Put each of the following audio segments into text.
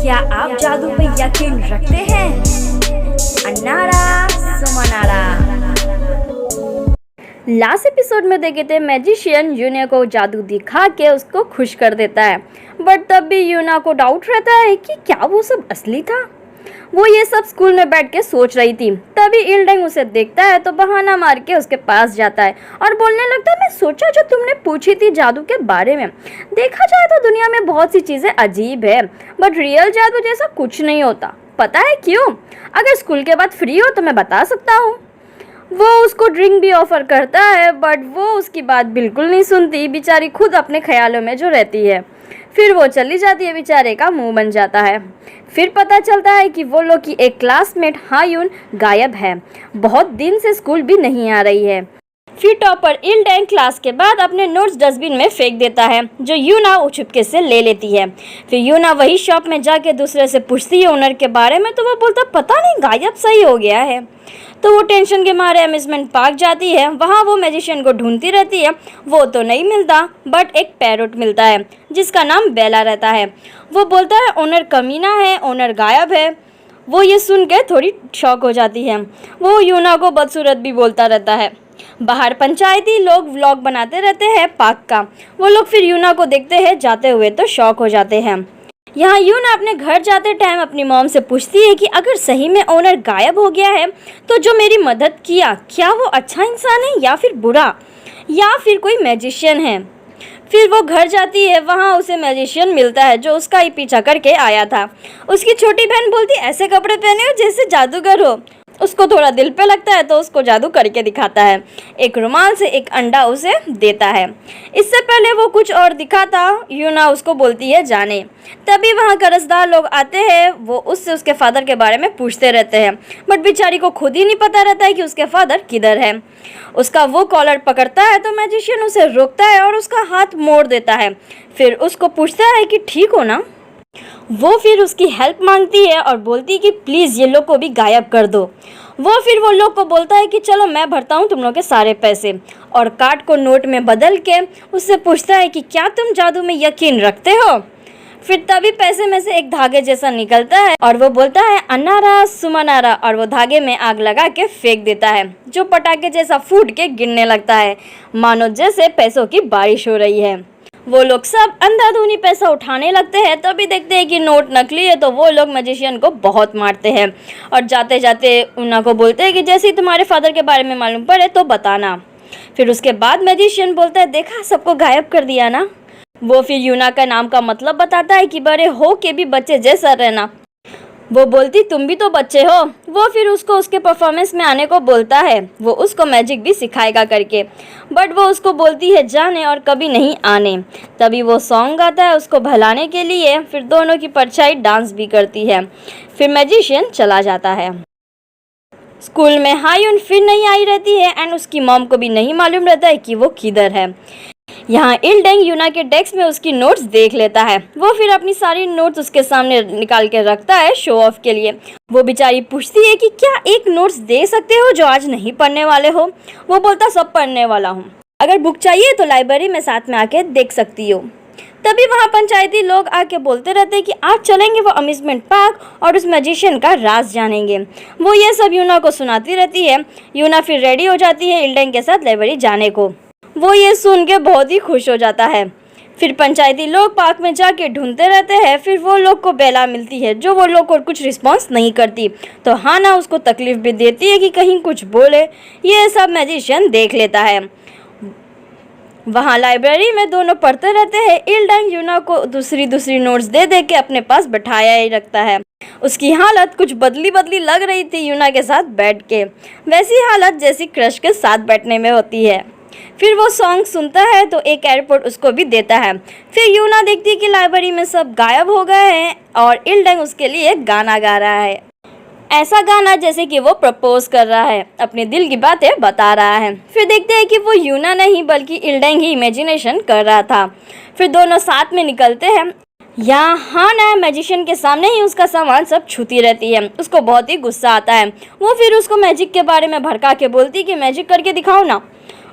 क्या आप जादू पे यकीन रखते हैं? अन्नारा सुमनारा। लास्ट एपिसोड में देखे थे मैजिशियन यूना को जादू दिखा के उसको खुश कर देता है, बट तब भी यूना को डाउट रहता है कि क्या वो सब असली था। वो ये सब स्कूल में बैठ के सोच रही थी, तभी इल्डेंग उसे देखता है तो बहाना मार के उसके पास जाता है और बोलने लगता है, मैं सोचा जो तुमने पूछी थी जादू के बारे में, देखा जाए तो दुनिया में बहुत सी चीजें अजीब है, बट रियल जादू जैसा कुछ नहीं होता। पता है क्यों? अगर स्कूल के बाद फ्री हो तो मैं बता सकता हूँ। वो उसको ड्रिंक भी ऑफर करता है, बट वो उसकी बात बिल्कुल नहीं सुनती, बेचारी खुद अपने ख्यालों में जो रहती है। फिर वो चली जाती है, बेचारे का मुंह बन जाता है। फिर पता चलता है कि वो लोग की एक क्लासमेट हायुन गायब है, बहुत दिन से स्कूल भी नहीं आ रही है। फिर टॉपर इल्डेंग क्लास के बाद अपने नोट्स डस्टबिन में फेंक देता है, जो यूना चुपके से ले लेती है। फिर यूना वही शॉप में जाके दूसरे से पूछती है ओनर के बारे में, तो वो बोलता पता नहीं गायब सही हो गया है। तो वो टेंशन के मारे अम्यूजमेंट पार्क जाती है, वहाँ वो मैजिशियन को ढूंढती रहती है। वो तो नहीं मिलता, बट एक पैरोट मिलता है जिसका नाम बेला रहता है। वो बोलता है ओनर कमीना है, ओनर गायब है। वो ये सुन के थोड़ी शॉक हो जाती है। वो यूना को बदसूरत भी बोलता रहता है। बाहर पंचायती लोग व्लॉग बनाते रहते हैं पार्क का। वो लोग फिर यूना को देखते हैं जाते हुए तो शॉक हो जाते हैं। यहाँ यूना अपने घर जाते टाइम अपनी मॉम से पूछती है कि अगर सही में ओनर गायब हो गया है तो जो मेरी मदद किया, क्या वो अच्छा इंसान है या फिर बुरा, या फिर कोई मैजिशियन है। फिर वो घर जाती है, वहाँ उसे मैजिशियन मिलता है जो उसका ही पीछा करके आया था। उसकी छोटी बहन बोलती ऐसे कपड़े पहने हो जैसे जादूगर हो। उसको थोड़ा दिल पे लगता है तो उसको जादू करके दिखाता है। एक रुमाल से एक अंडा उसे देता है। इससे पहले वो कुछ और दिखाता, यूना उसको बोलती है जाने। तभी वहाँ कर्जदार लोग आते हैं, वो उससे उसके फादर के बारे में पूछते रहते हैं, बट बेचारी को खुद ही नहीं पता रहता है कि उसके फादर किधर है। उसका वो कॉलर पकड़ता है तो मैजिशियन उसे रोकता है और उसका हाथ मोड़ देता है। फिर उसको पूछता है कि ठीक हो ना। वो फिर उसकी हेल्प मांगती है और बोलती है कि प्लीज़ ये लोग को भी गायब कर दो। वो लोग को बोलता है कि चलो मैं भरता हूँ तुम लोग के सारे पैसे, और कार्ड को नोट में बदल के उससे पूछता है कि क्या तुम जादू में यकीन रखते हो। फिर तभी पैसे में से एक धागे जैसा निकलता है और वो बोलता है अन्नारा सुमनारा, और वो धागे में आग लगा के फेंक देता है, जो पटाखे जैसा फूट के गिरने लगता है, मानो जैसे पैसों की बारिश हो रही है। वो लोग सब अंधाधुनी पैसा उठाने लगते हैं, तभी देखते हैं कि नोट नकली है, तो वो लोग मैजिशियन को बहुत मारते हैं और जाते जाते यूना को बोलते हैं कि जैसे ही तुम्हारे फादर के बारे में मालूम पड़े तो बताना। फिर उसके बाद मैजिशियन बोलता है देखा सबको गायब कर दिया ना। वो फिर यूना का नाम का मतलब बताता है कि बड़े हो के भी बच्चे जैसा रहना। वो बोलती तुम भी तो बच्चे हो। वो फिर उसको उसके परफॉर्मेंस में आने को बोलता है, वो उसको मैजिक भी सिखाएगा करके, बट वो उसको बोलती है जाने और कभी नहीं आने। तभी वो सॉन्ग गाता है उसको भलाने के लिए। फिर दोनों की परछाई डांस भी करती है। फिर मैजिशियन चला जाता है। स्कूल में हायुन फिर नहीं आई रहती है एंड उसकी मॉम को भी नहीं मालूम रहता है कि वो किधर है। यहाँ इल्डेंग यूना के डेस्क में उसकी नोट्स देख लेता है। वो फिर अपनी सारी नोट्स उसके सामने निकाल के रखता है शो ऑफ के लिए। वो बेचारी पूछती है कि क्या एक नोट्स दे सकते हो जो आज नहीं पढ़ने वाले हो। वो बोलता सब पढ़ने वाला हूँ, अगर बुक चाहिए तो लाइब्रेरी में साथ में आके देख सकती हो। तभी वहाँ पंचायती लोग आके बोलते रहते हैं कि आज चलेंगे वो अम्यूजमेंट पार्क और उस मैजिशियन का राज जानेंगे। वो ये सब यूना को सुनाती रहती है। यूना फिर रेडी हो जाती है इल्डेंग के साथ लाइब्रेरी जाने को। वो ये सुन के बहुत ही खुश हो जाता है। फिर पंचायती लोग पार्क में जाके ढूंढते रहते हैं। फिर वो लोग को बेला मिलती है, जो वो लोग को कुछ रिस्पॉन्स नहीं करती, तो हाना उसको तकलीफ भी देती है कि कहीं कुछ बोले। ये सब मैजिशियन देख लेता है। वहाँ लाइब्रेरी में दोनों पढ़ते रहते हैं। इल्डेंग यूना को दूसरी नोट्स दे दे के अपने पास बैठाया ही रखता है। उसकी हालत कुछ बदली लग रही थी यूना के साथ बैठ के, वैसी हालत जैसी क्रश के साथ बैठने में होती है। फिर वो सॉन्ग सुनता है तो एक एयरपोर्ट उसको भी देता है। फिर यूना देखती है कि लाइब्रेरी में सब गायब हो गए हैं और इल्डेंग उसके लिए गाना गा रहा है, ऐसा गाना जैसे कि वो प्रपोज कर रहा है, अपने दिल की बातें बता रहा है। फिर देखते हैं कि वो यूना नहीं बल्कि इल्डेंग ही इमेजिनेशन कर रहा था। फिर दोनों साथ में निकलते हैं। यहाँ हाना मैजिशियन के सामने ही उसका सामान सब छूती रहती है। उसको बहुत ही गुस्सा आता है। वो फिर उसको मैजिक के बारे में भड़का के बोलती है कि मैजिक करके दिखाओ ना।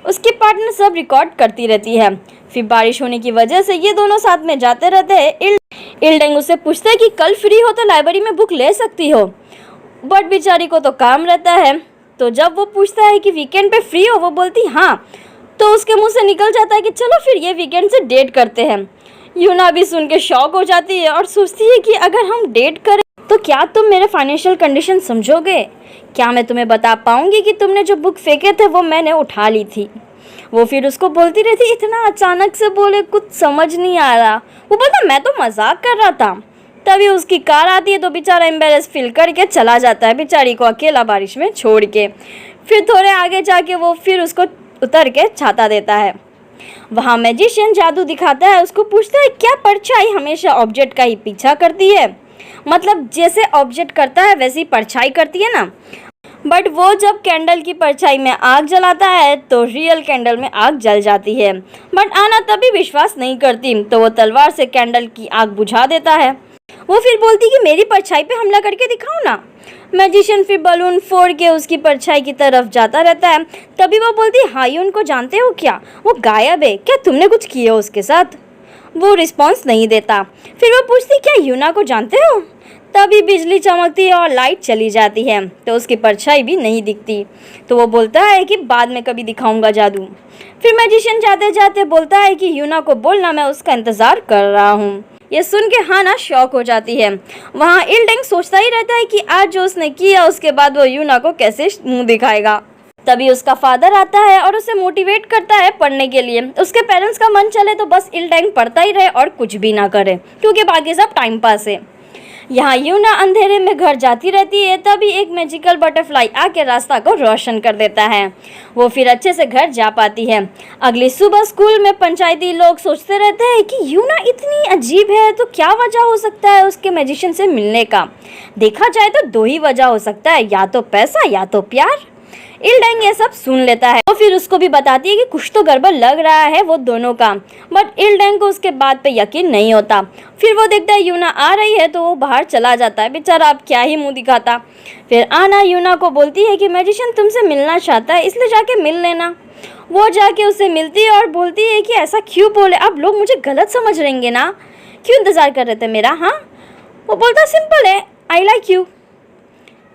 उसकी पार्टनर सब रिकॉर्ड करती रहती है। फिर बारिश होने की वजह से ये दोनों साथ में जाते रहते हैं। इल्डेंग उससे पूछता है कि कल फ्री हो तो लाइब्रेरी में बुक ले सकती हो, बट बेचारी को तो काम रहता है। तो जब वो पूछता है कि वीकेंड पे फ्री हो, वो बोलती हाँ, तो उसके मुंह से निकल जाता है कि चलो फिर ये वीकेंड से डेट करते हैं। यूना भी सुन के शॉक हो जाती है और सोचती है कि अगर हम डेट करें तो क्या तुम मेरे फाइनेंशियल कंडीशन समझोगे? क्या मैं तुम्हें बता पाऊंगी कि तुमने जो बुक फेंके थे वो मैंने उठा ली थी? वो फिर उसको बोलती रहती, इतना अचानक से बोले, कुछ समझ नहीं आ रहा। वो बोलता मैं तो मजाक कर रहा था। तभी उसकी कार आती है तो बेचारा एम्बेरस फील करके चला जाता है, बेचारी को अकेला बारिश में छोड़ के। फिर थोड़े आगे जाके वो फिर उसको उतर के छाता देता है। वहाँ मैजिशियन जादू दिखाता है, उसको पूछता है क्या परछाई हमेशा ऑब्जेक्ट का ही पीछा करती है? मतलब जैसे ऑब्जेक्ट करता है वैसी परछाई करती है ना। बट वो जब कैंडल की परछाई में आग जलाता है तो रियल कैंडल में आग जल जाती है। बट आना तभी विश्वास नहीं करती, तो वो तलवार से कैंडल की आग बुझा देता है। वो फिर बोलती कि मेरी परछाई पे हमला करके दिखाओ ना। मैजिशियन फिर बलून फोड़ के उसकी परछाई की तरफ जाता रहता है। तभी वो बोलती हायून को जानते हो क्या? वो गायब है, क्या तुमने कुछ किया उसके साथ? वो रिस्पॉन्स नहीं देता। फिर वो पूछती क्या यूना को जानते हो? तभी बिजली चमकती है और लाइट चली जाती है तो उसकी परछाई भी नहीं दिखती। तो वो बोलता है कि बाद में कभी दिखाऊंगा जादू। फिर मैजिशियन जाते जाते बोलता है कि यूना को बोलना मैं उसका इंतज़ार कर रहा हूँ। ये सुन के हाना शॉक हो जाती है। वहाँ इल्डेंग सोचता ही रहता है कि आज जो उसने किया उसके बाद वो यूना को कैसे मुंह दिखाएगा। तभी उसका फादर आता है और उसे मोटिवेट करता है पढ़ने के लिए। उसके पेरेंट्स का मन चले तो बस इल्डेंग पढ़ता ही रहे और कुछ भी ना करे, क्योंकि बाकी सब टाइम पास है। यहाँ यूना अंधेरे में घर जाती रहती है। तभी एक मैजिकल बटरफ्लाई आके रास्ता को रोशन कर देता है। वो फिर अच्छे से घर जा पाती है। अगली सुबह स्कूल में पंचायती लोग सोचते रहते हैं कि यूना इतनी अजीब है तो क्या वजह हो सकता है उसके मैजिशियन से मिलने का। देखा जाए तो दो ही वजह हो सकता है, या तो पैसा या तो प्यार। इल्डेंग ये सब सुन लेता है। वो फिर उसको भी बताती है कि कुछ तो गड़बड़ लग रहा है वो दोनों का। बट इल्डेंग को उसके बात पे यकीन नहीं होता। फिर वो देखता है यूना आ रही है तो वो बाहर चला जाता है। बेचारा अब क्या ही मुंह दिखाता। फिर आना यूना को बोलती है कि मैजिशियन तुमसे मिलना चाहता है, इसलिए जाके मिल लेना। वो जाके उससे मिलती है और बोलती है कि ऐसा क्यों बोले, अब लोग मुझे गलत समझ रहेंगे ना, क्यों इंतज़ार कर रहे थे मेरा? हाँ, वो बोलता सिंपल है, आई लाइक यू।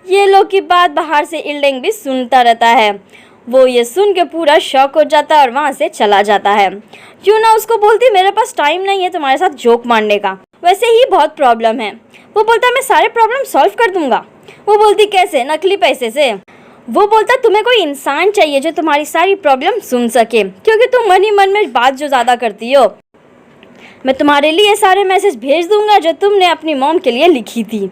ये लोग की बात बाहर से इल्डेंग भी सुनता रहता है। वो ये सुन के पूरा शॉक हो जाता है और वहाँ से चला जाता है। यूना उसको बोलती मेरे पास टाइम नहीं है तुम्हारे साथ जोक मारने का, वैसे ही बहुत प्रॉब्लम है। वो बोलता मैं सारे प्रॉब्लम सॉल्व कर दूंगा। वो बोलती कैसे? नकली पैसे से। वो बोलता तुम्हें कोई इंसान चाहिए जो तुम्हारी सारी प्रॉब्लम सुन सके, क्योंकि तुम मन ही मन में बात जो ज़्यादा करती हो। मैं तुम्हारे लिए सारे मैसेज भेज दूंगा जो तुमने अपनी मॉम के लिए लिखी थी।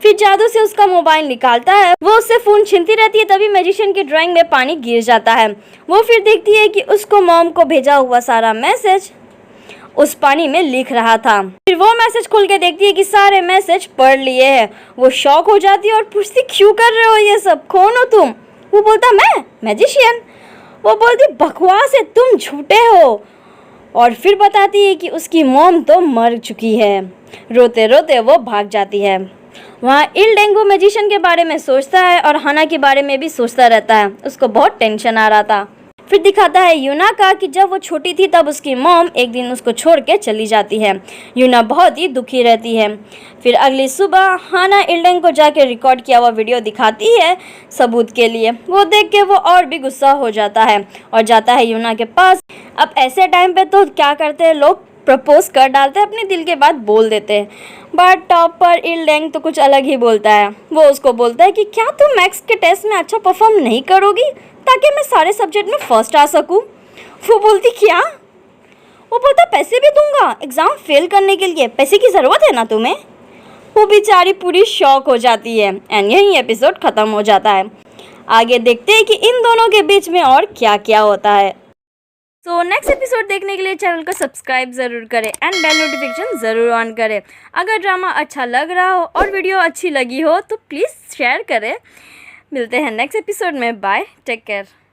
फिर जादू से उसका मोबाइल निकालता है। वो उससे फ़ोन छीनती रहती है। तभी मैजिशियन की ड्राइंग में पानी गिर जाता है। वो फिर देखती है कि उसको मॉम को भेजा हुआ सारा मैसेज उस पानी में लिख रहा था। फिर वो मैसेज खोल के देखती है कि सारे मैसेज पढ़ लिए हैं। वो शॉक हो जाती है और पूछती क्यों कर रहे हो ये सब, कौन हो तुम? वो बोलता मैं मैजिशियन। वो बोलती बकवास है, तुम झूठे हो। और फिर बताती है कि उसकी मॉम तो मर चुकी है। रोते रोते वो भाग जाती है। वहाँ इल्डेंग मैजिशियन के बारे में सोचता है और हाना के बारे में भी सोचता रहता है। उसको बहुत टेंशन आ रहा था। फिर दिखाता है यूना का कि जब वो छोटी थी तब उसकी मॉम एक दिन उसको छोड़ के चली जाती है। यूना बहुत ही दुखी रहती है। फिर अगली सुबह हाना इल्डेंग को जाके रिकॉर्ड किया हुआ वीडियो दिखाती है सबूत के लिए। वो देख के वो और भी गुस्सा हो जाता है और जाता है यूना के पास। अब ऐसे टाइम पे तो क्या करते हैं लोग, प्रपोज कर डालते हैं, अपने दिल के बात बोल देते हैं। बट टॉप पर इल्डेंग तो कुछ अलग ही बोलता है। वो उसको बोलता है कि क्या तुम मैथ्स के टेस्ट में अच्छा परफॉर्म नहीं करोगी ताकि मैं सारे सब्जेक्ट में फर्स्ट आ सकूं? वो बोलती क्या? वो बोलता पैसे भी दूंगा एग्ज़ाम फेल करने के लिए, पैसे की ज़रूरत है ना तुम्हें? वो बेचारी पूरी शॉक हो जाती है एंड यही एपिसोड ख़त्म हो जाता है। आगे देखते हैं कि इन दोनों के बीच में और क्या क्या होता है। तो नेक्स्ट एपिसोड देखने के लिए चैनल को सब्सक्राइब ज़रूर करें एंड बेल नोटिफिकेशन ज़रूर ऑन करें। अगर ड्रामा अच्छा लग रहा हो और वीडियो अच्छी लगी हो तो प्लीज़ शेयर करें। मिलते हैं नेक्स्ट एपिसोड में। Bye, take care.